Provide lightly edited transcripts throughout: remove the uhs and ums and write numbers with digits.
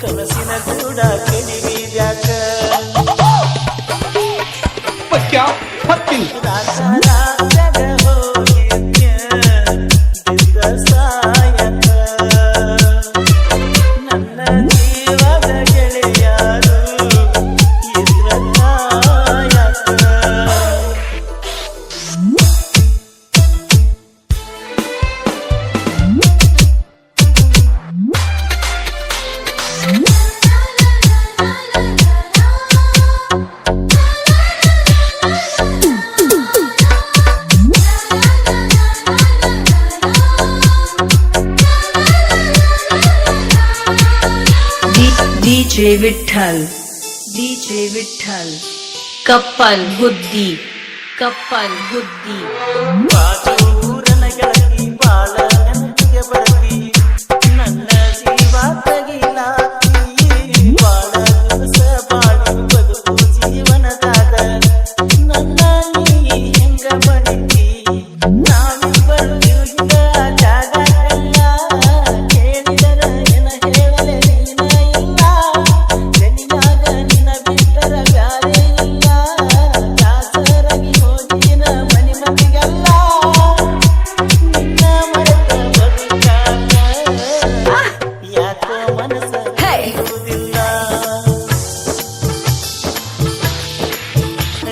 ಕನಸಿನ ಕೂಡ ಕೆಡಿವಿದ್ಯಾಕ क्या हत्ती ರಾತ್ಯಾಗ ಹೋಗಿದ್ಯ ಬಿದ್ದ ಸಾಯಕ ನನ್ನ ಜೀವದ ಗೆಳೆಯಾರು ಇದ್ರ ಕಾಯಕ DJ विठ्ठल कप्पल हुद्दी ಬಾಜೂರನ ಗೆಳತಿ ಬಾಳ ನೆನಪಿಗೆ ಬರತಿ ನನ್ನ ಜೀವ ತಗಿಲಾತಿ ಬಾಳ ದಿವಸ ಬಾಳಿ ಬದುಕು ಜೀವನದಾಗ ನನ್ನ ನೀ ಹೆಂಗ ಬಡಿತಿ ನಾವಿಬ್ಬರು ತಿರುಗಿದ ಜಾಗಲ್ಲ ಕೇಳಿದರ ಏನ ಹೇಳಲೆ ನೀನ ಇಲ್ಲ ಜನಿಯಾಗ ನಿನ ಬಿಟ್ಟರ ಬ್ಯಾರೆ ಇಲ್ಲ ದಾಸರಾಗಿ ಹೋಗಿನ ಮನಿ ಮಂದಿಗೆಲ್ಲ ನಿನ್ನ ಮರೆತ ಬದುಕಾಗ ಯಾಕೋ ಮನಸ್ಸ ಇರುವುದಿಲ್ಲ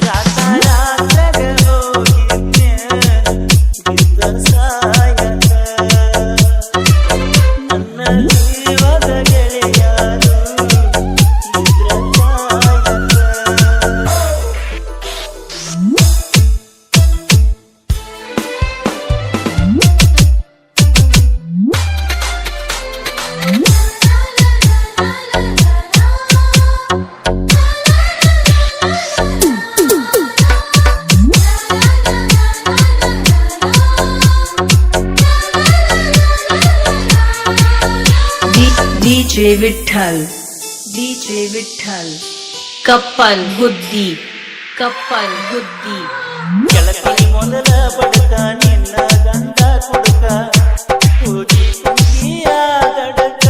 ರಾತ್ಯಾಗ ಹೋಗಿದ್ಯ ಬಿದ್ದ ಸಾಯಕ ನನ್ನ ಜೀವದ ಗೆಳೆಯಾರು ಇದ್ರ ಕಾಯಕ DJ विठ्ठल कप्पल हुद्दी ಗೆಳತಿ ಮೊದಲ ಬಡಕ ನಿನ್ನ ಗಂಡ ಕುಡುಕ ಕೂಡಿ ಕುಂಗಿಯ ಗಡಕ